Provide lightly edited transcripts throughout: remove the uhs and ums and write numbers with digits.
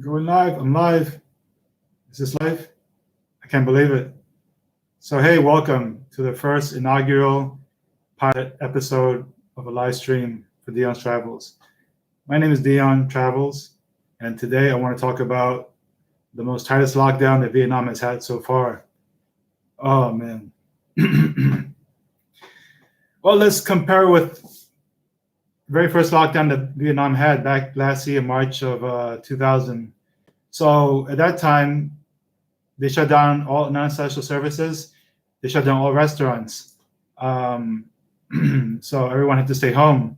Going live. I'm live. Is this live? I can't believe it. So, hey, welcome to the first inaugural pilot episode of a live stream for Dion's Travels. My name is Dion Travels, and today I want to talk about the most tightest lockdown that Vietnam has had so far. Oh, man. Well, let's compare with the very first lockdown that Vietnam had back last year, March of 2000. So at that time, they shut down all non-essential services. They shut down all restaurants. So everyone had to stay home.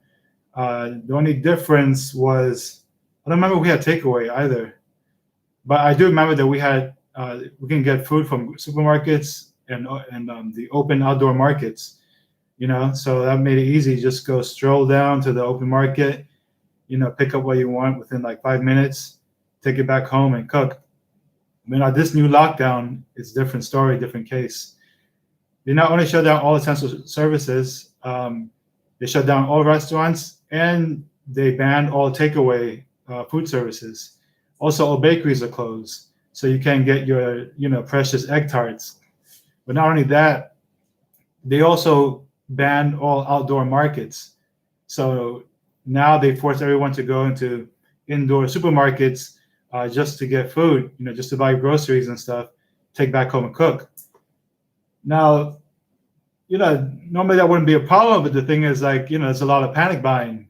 The only difference was, I don't remember we had takeaway either, but I do remember that we can get food from supermarkets and the open outdoor markets. So that made it easy. Just go stroll down to the open market, pick up what you want within like 5 minutes, take it back home and cook. Now this new lockdown is a different story, different case. They not only shut down all essential services, they shut down all restaurants and they banned all takeaway food services. Also, all bakeries are closed, so you can't get your precious egg tarts. But not only that, they also banned all outdoor markets. So now they force everyone to go into indoor supermarkets just to get food, just to buy groceries and stuff, take back home and cook. Now, normally that wouldn't be a problem, but the thing is, there's a lot of panic buying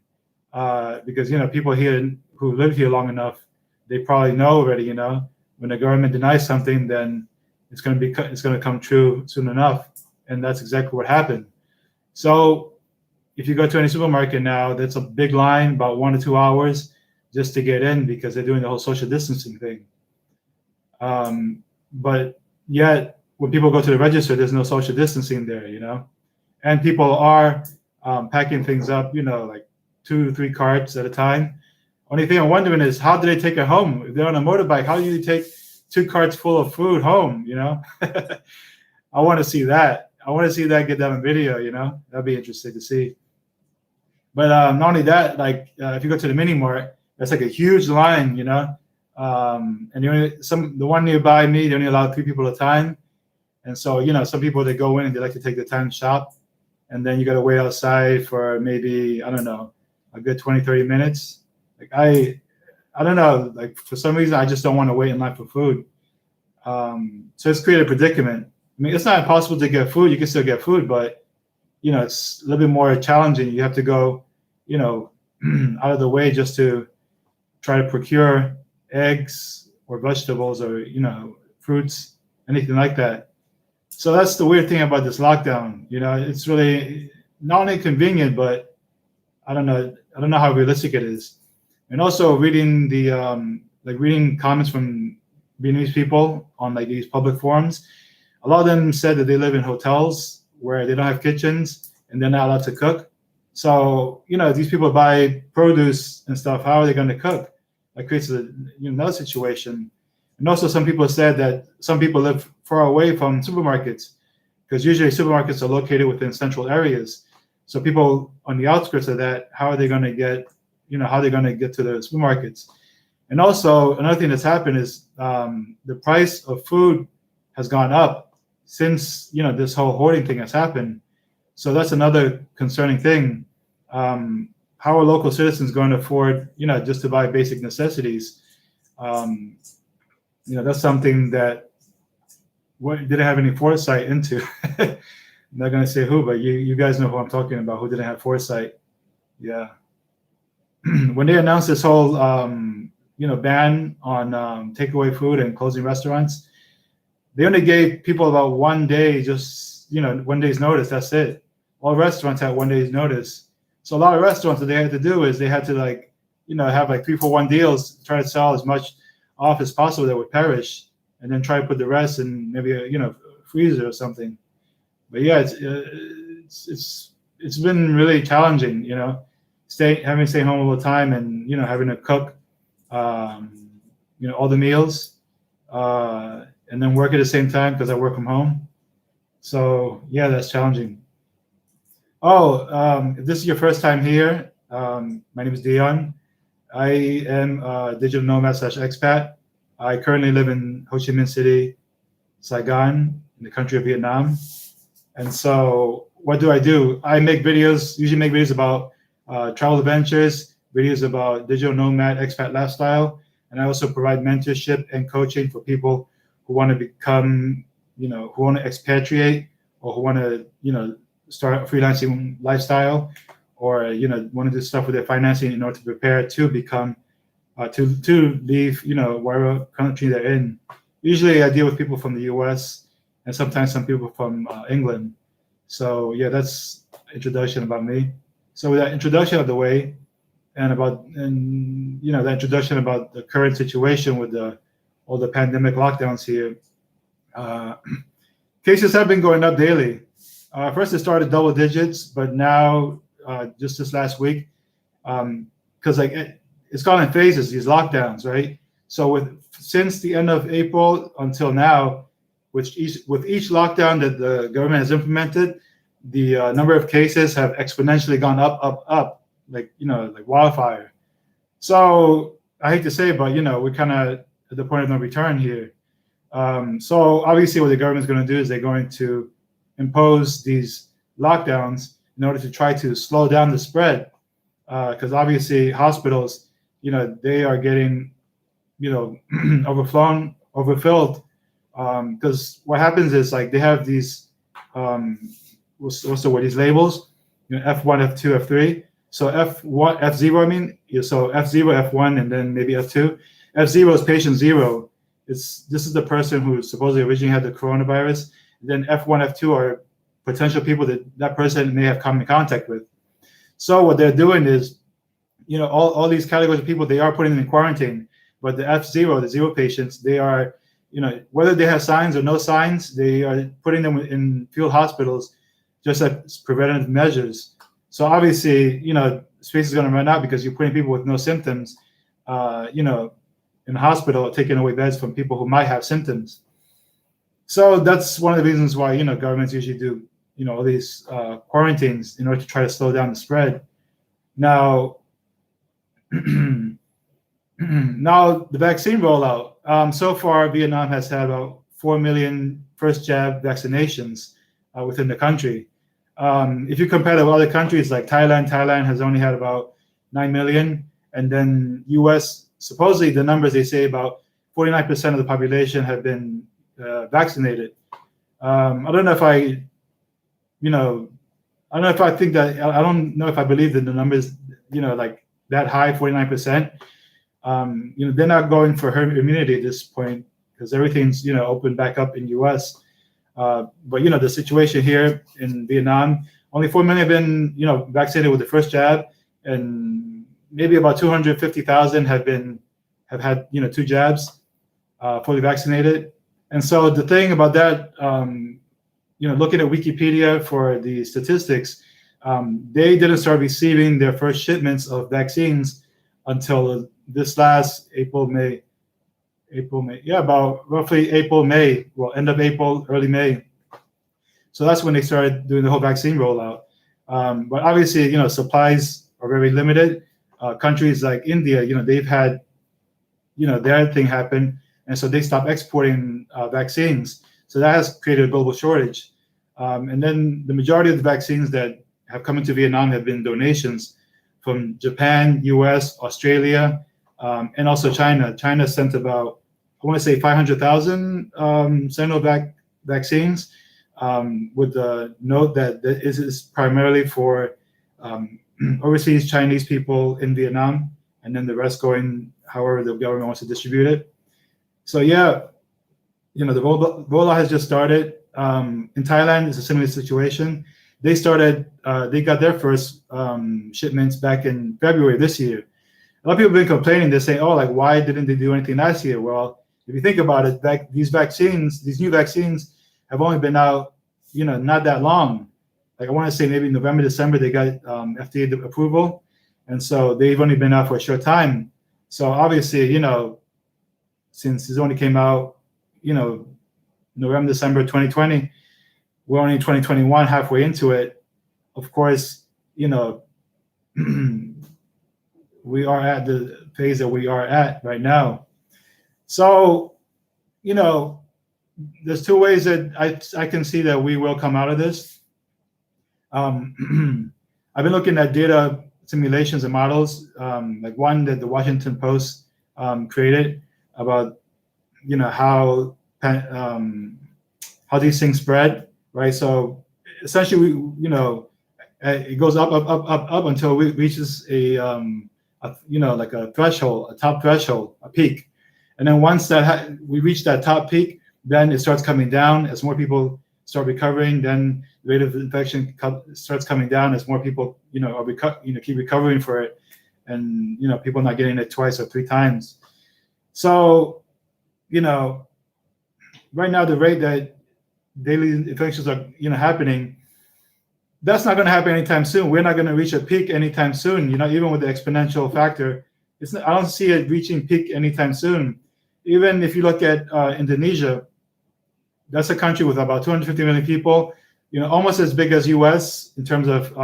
because, people here who live here long enough, they probably know already, when the government denies something, then it's going to come true soon enough. And that's exactly what happened. So if you go to any supermarket now, that's a big line, about 1 to 2 hours just to get in because they're doing the whole social distancing thing. But yet, when people go to the register, there's no social distancing there, and people are packing things up, like 2 or 3 carts at a time. Only thing I'm wondering is, how do they take it home? If they're on a motorbike, how do you take 2 carts full of food home, I want to see that. I want to see that, get that on video, that'd be interesting to see. But not only that, if you go to the mini mart, that's like a huge line, and the one nearby me, they only allow 3 people at a time. And so, some people, they go in and they like to take the time to shop, and then you got to wait outside for maybe, I don't know, a good 20, 30 minutes. I don't know, for some reason, I just don't want to wait in line for food. So it's created a predicament. I mean, it's not impossible to get food. You can still get food, but, it's a little bit more challenging. You have to go, out of the way just to try to procure eggs or vegetables or, fruits, anything like that. So that's the weird thing about this lockdown. It's really not only convenient, but I don't know how realistic it is. And also reading reading comments from Vietnamese people on these public forums. A lot of them said that they live in hotels where they don't have kitchens and they're not allowed to cook. So, these people buy produce and stuff. How are they going to cook? That creates another situation. And also some people said that some people live far away from supermarkets because usually supermarkets are located within central areas. So people on the outskirts of that, how are they going to get, how are they going to get to the supermarkets? And also another thing that's happened is the price of food has gone up since, this whole hoarding thing has happened. So that's another concerning thing. How are local citizens going to afford, just to buy basic necessities? That's something that didn't have any foresight into. I'm not going to say who, but you guys know who I'm talking about, who didn't have foresight. Yeah. When they announced this whole, ban on takeaway food and closing restaurants, they only gave people about 1 day, just, 1 day's notice. That's it. All restaurants had 1 day's notice. So a lot of restaurants, what they had to do is they had to have 3-for-1 deals, try to sell as much off as possible that would perish, and then try to put the rest in maybe a freezer or something. But yeah, it's been really challenging, having to stay home all the time and having to cook, all the meals, and then work at the same time because I work from home. So yeah, that's challenging. Oh, if this is your first time here, my name is Dion. I am a digital nomad / expat. I currently live in Ho Chi Minh City, Saigon, in the country of Vietnam. And so, what do? I make videos, usually make videos about travel adventures, videos about digital nomad expat lifestyle, and I also provide mentorship and coaching for people who want to become, who want to expatriate, or who want to, start a freelancing lifestyle, or want to do stuff with their financing in order to prepare to become to leave, whatever country they're in. Usually, I deal with people from the U.S. and sometimes some people from England. So yeah, that's introduction about me. So with that introduction out of the way, and the introduction about the current situation with all the pandemic lockdowns here, cases have been going up daily. First, it started double digits, but now just this last week, because it's gone in phases, these lockdowns, right? So since the end of April until now, with each lockdown that the government has implemented, the number of cases have exponentially gone up, like wildfire. So I hate to say it, but we're kind of at the point of no return here. So obviously, what the government is going to do is they're going to impose these lockdowns in order to try to slow down the spread, because obviously hospitals, they are getting, overfilled, because what happens is they have these what's the word, these labels, F1, F2, F3. So F1, F0, I mean, so F0, F1, and then maybe F2. F0 is patient zero. This is the person who supposedly originally had the coronavirus. Then F1, F2 are potential people that person may have come in contact with. So what they're doing is, all these categories of people, they are putting them in quarantine. But the F0, the zero patients, they are, whether they have signs or no signs, they are putting them in field hospitals just as preventative measures. So obviously, space is going to run out because you're putting people with no symptoms, in the hospital, taking away beds from people who might have symptoms. So that's one of the reasons why, governments usually do, all these quarantines in order to try to slow down the spread. Now, now the vaccine rollout. So far, Vietnam has had about 4 million first jab vaccinations within the country. If you compare to other countries like Thailand has only had about 9 million, and then U.S. supposedly the numbers they say about 49% of the population have been vaccinated. I don't know if I think that, I don't know if I believe that the numbers, that high, 49%. They're not going for herd immunity at this point because everything's, opened back up in U.S. But the situation here in Vietnam, only 4 million have been, vaccinated with the first jab, and maybe about 250,000 have had, 2 jabs, fully vaccinated. And so the thing about that, looking at Wikipedia for the statistics, they didn't start receiving their first shipments of vaccines until this last April, May. Yeah, about roughly April, May. Well, end of April, early May. So that's when they started doing the whole vaccine rollout. But obviously, supplies are very limited. Countries like India, they've had, their thing happen, and so they stopped exporting vaccines. So that has created a global shortage. And then the majority of the vaccines that have come into Vietnam have been donations from Japan, U.S., Australia, and also China. China sent about, I want to say 500,000 Sinovac vaccines, with the note that this is primarily for overseas Chinese people in Vietnam, and then the rest going however the government wants to distribute it. So yeah, the rollout has just started. In Thailand, it's a similar situation. They got their first shipments back in February this year. A lot of people have been complaining. They're saying, why didn't they do anything last year? Well, if you think about it, these new vaccines have only been out, not that long. I want to say maybe November, December, they got FDA approval. And so they've only been out for a short time. So obviously, since this only came out, November, December 2020, we're only in 2021, halfway into it. Of course, we're we are at the phase that we are at right now. So, you know, there's two ways that I can see that we will come out of this. I've been looking at data simulations and models, like one that the Washington Post created about, you know, how these things spread, right? So essentially, you know, it goes up until it reaches a you know, like a threshold, a top threshold, a peak, and then once that we reach that top peak, then it starts coming down as more people start recovering. Then the rate of infection starts coming down as more people, you know, keep recovering for it, and you know, people not getting it twice or three times. So, you know, right now the rate that daily infections are, you know, happening, that's not going to happen anytime soon. We're not going to reach a peak anytime soon. You know, even with the exponential factor, I don't see it reaching peak anytime soon. Even if you look at Indonesia, that's a country with about 250 million people, you know, almost as big as US in terms of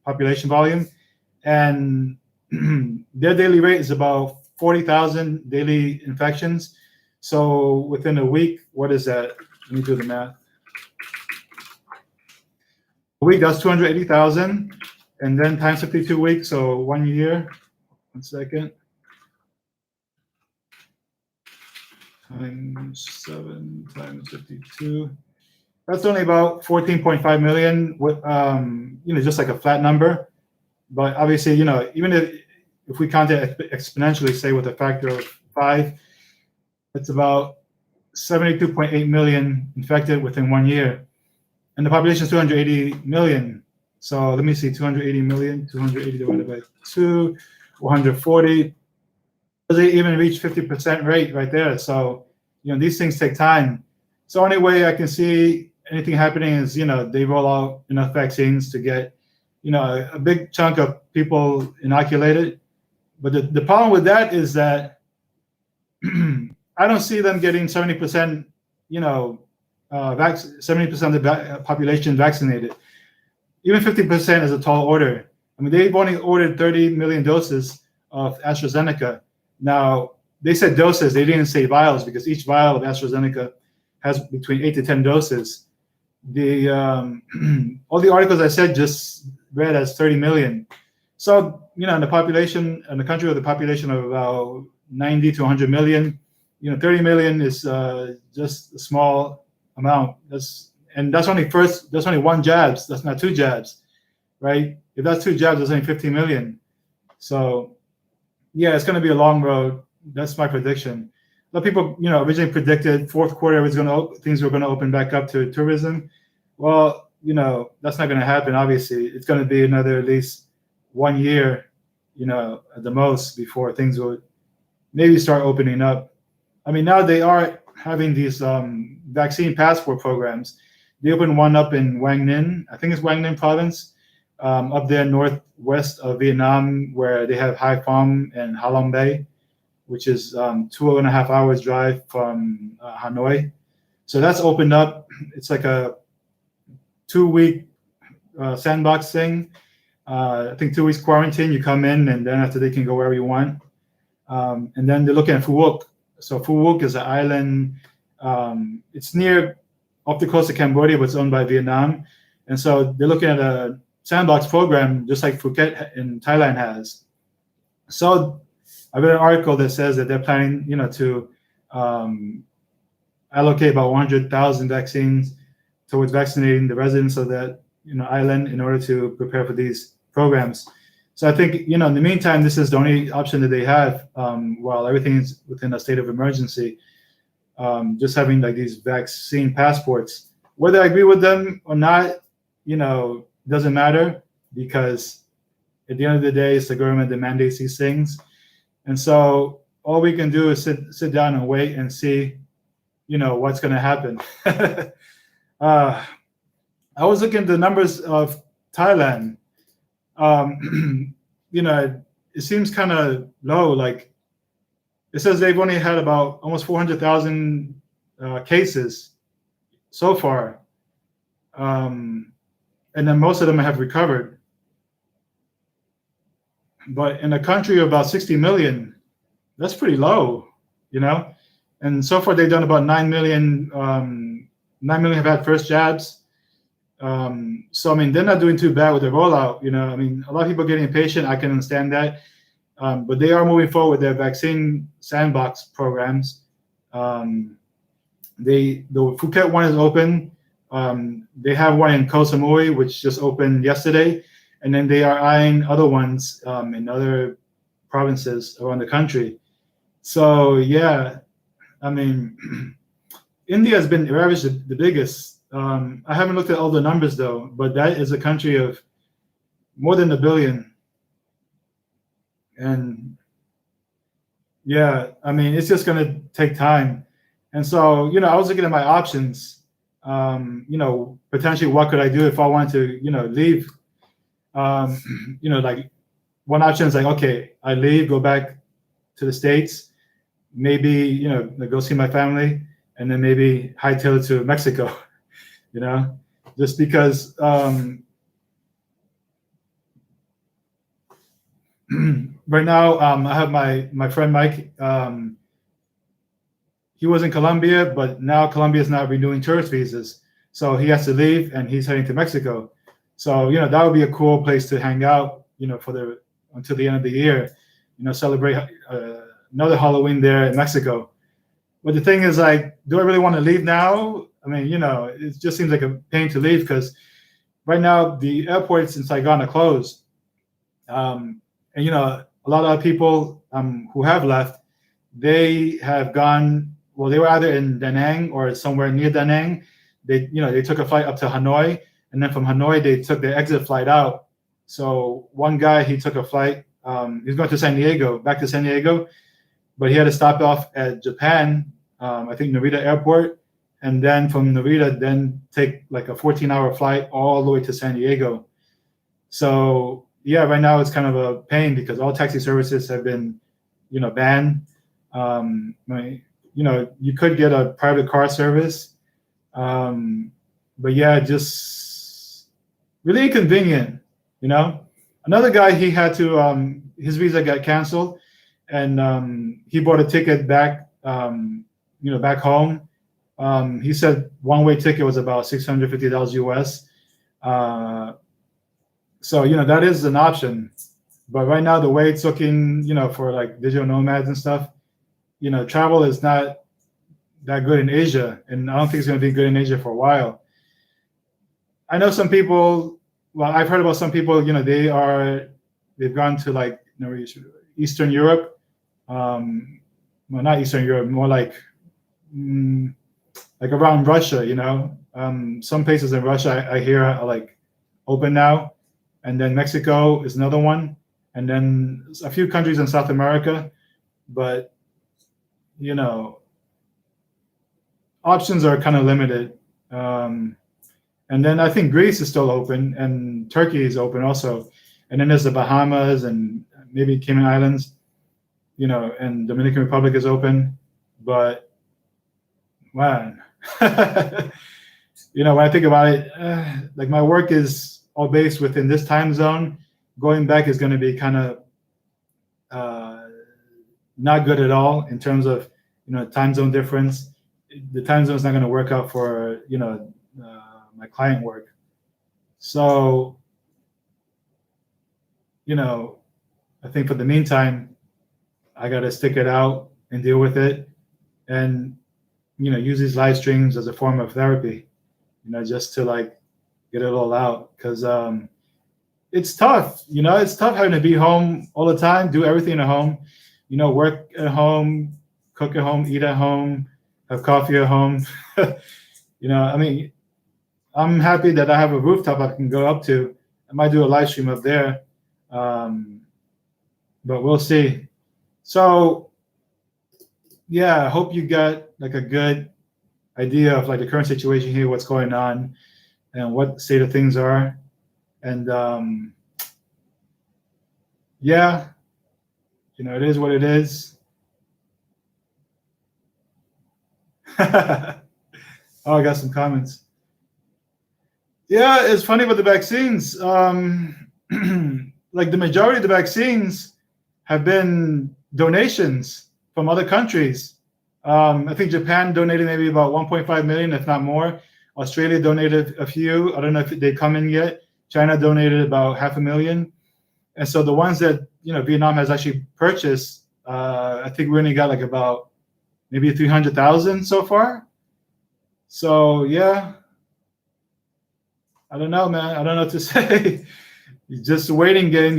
population volume, and their daily rate is about 40,000 daily infections. So within a week, what is that? Let me do the math. A week, that's 280,000, and then times 52 weeks, so 1 year. 1 second. Times 7 times 52. That's only about 14.5 million. With you know, just like a flat number. But obviously, you know, even if we count it exponentially, say with a factor of 5, it's about 72.8 million infected within 1 year, and the population is 280 million. So let me see, 280 million, 280 divided by 2, 140. Doesn't even reach 50% rate right there. So, you know, these things take time. So only way I can see anything happening is, you know, they roll out enough vaccines to get, you know, a big chunk of people inoculated. But the problem with that is that I don't see them getting 70%, you know, 70% of the population vaccinated. Even 50% is a tall order. I mean, they've only ordered 30 million doses of AstraZeneca. Now, they said doses, they didn't say vials, because each vial of AstraZeneca has between 8 to 10 doses. The all the articles I said just read as 30 million. So, you know, in the country with a population of about 90 to 100 million, you know, 30 million is just a small amount. That's only one jabs. That's not two jabs, right? If that's two jabs, that's only 50 million. So, yeah, it's going to be a long road. That's my prediction. A lot of people, you know, originally predicted fourth quarter things were going to open back up to tourism. Well, you know, that's not going to happen. Obviously, it's going to be another at least 1 year, you know, at the most, before things will maybe start opening up. I mean, now they are having these vaccine passport programs. They opened one up in Quang Ninh. I think it's Quang Ninh province, up there northwest of Vietnam, where they have Hai Phong and Ha Long Bay, which is 2.5 hours drive from Hanoi. So that's opened up. It's like a 2-week sandbox thing. I think 2 weeks quarantine. You come in, and then after they can go wherever you want. And then they're looking at Phu Quoc. So Phu Quoc is an island. It's near off the coast of Cambodia, but it's owned by Vietnam. And so they're looking at a sandbox program, just like Phuket in Thailand has. So I read an article that says that they're planning, you know, to allocate about 100,000 vaccines towards vaccinating the residents of that, you know, island in order to prepare for these programs. So I think, you know, in the meantime, this is the only option that they have while everything is within a state of emergency. Just having like these vaccine passports. Whether I agree with them or not, you know, doesn't matter, because at the end of the day, it's the government that mandates these things. And so all we can do is sit down and wait and see, you know, what's going to happen. I was looking at the numbers of Thailand. You know, it seems kind of low. Like, it says they've only had about almost 400,000 cases so far. And then most of them have recovered. but in a country of about 60 million, that's pretty low, you know. And so far, they've done about 9 million. 9 million have had first jabs. So I mean, they're not doing too bad with the rollout. You know, I mean, a lot of people getting impatient. I can understand that, but they are moving forward with their vaccine sandbox programs. The Phuket one is open. They have one in Koh Samui, which just opened yesterday, and then they are eyeing other ones in other provinces around the country. So yeah, I mean, India has been ravaged the biggest. I haven't looked at all the numbers though, but that is a country of more than 1 billion, and yeah, I mean, it's just going to take time. And so, I was looking at my options. Potentially, what could I do if I wanted to, leave? Like one option is like, okay, I leave, go back to the States, maybe, go see my family, and then maybe hightail it to Mexico, just because right now I have my friend Mike. He was in Colombia, but now Colombia is not renewing tourist visas, so he has to leave, and he's heading to Mexico. So that would be a cool place to hang out, until the end of the year, celebrate another Halloween there in Mexico. But the thing is, like, do I really want to leave now? I mean, it just seems like a pain to leave because right now the airports in Saigon are closed, and a lot of people who have left, they have gone. Well, they were either in Da Nang or somewhere near Da Nang. They took a flight up to Hanoi, and then from Hanoi they took the exit flight out. So one guy, he took a flight. He's going to San Diego, back to San Diego, but he had to stop off at Japan, I think Narita Airport, and then from Narita, then take like a 14-hour flight all the way to San Diego. So yeah, right now it's kind of a pain because all taxi services have been, banned. You could get a private car service, but yeah, just really inconvenient. Another guy, he had to his visa got canceled, and he bought a ticket back, back home. He said one-way ticket was about $650 US. So that is an option, but right now the way it's looking, for like digital nomads and stuff, travel is not that good in Asia, and I don't think it's going to be good in Asia for a while. I know some people. Well, I've heard about some people. They've gone to like Eastern Europe. Well, not Eastern Europe, more like around Russia. Some places in Russia I hear are like open now, and then Mexico is another one, and then a few countries in South America, but options are kind of limited. And then I think Greece is still open, and Turkey is open also. And then there's the Bahamas and maybe Cayman Islands, and Dominican Republic is open. But man, when I think about it, like my work is all based within this time zone. Going back is going to be kind of not good at all in terms of time zone difference. The time zone is not going to work out for my client work. So I think for the meantime, I got to stick it out and deal with it, and use these live streams as a form of therapy, just to like get it all out, because it's tough. It's tough having to be home all the time, do everything at home, work at home, cook at home, eat at home, have coffee at home. I mean, I'm happy that I have a rooftop I can go up to. I might do a live stream up there, but we'll see. So yeah, I hope you got like a good idea of like the current situation here, what's going on, and what the state of things are. And yeah, it is what it is. Oh, I got some comments. Yeah, it's funny with the vaccines. like the majority of the vaccines have been donations from other countries. I think Japan donated maybe about 1.5 million, if not more. Australia donated a few. I don't know if they come in yet. China donated about 500,000. And so the ones that Vietnam has actually purchased, I think we only got like about maybe 300,000 so far. So yeah, I don't know, man. I don't know what to say. It's just a waiting game,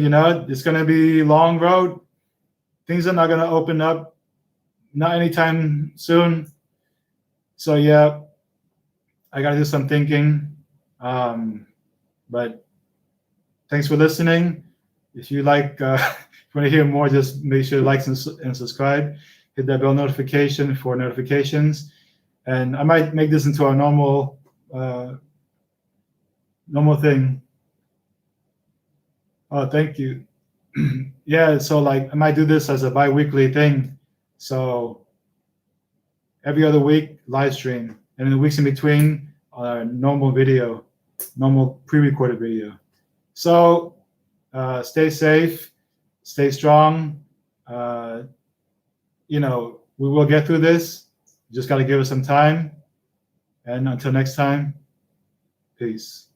It's gonna be a long road. Things are not gonna open up, not anytime soon. So yeah, I gotta do some thinking. But thanks for listening. If you like, if you want to hear more, just make sure to like and subscribe. Hit that bell notification for notifications. And I might make this into our normal thing. Oh, thank you. Yeah, so like I might do this as a bi-weekly thing. So every other week, live stream. And in the weeks in between, normal video, normal pre-recorded video. So stay safe, stay strong. We will get through this. You just got to give us some time. And until next time, peace.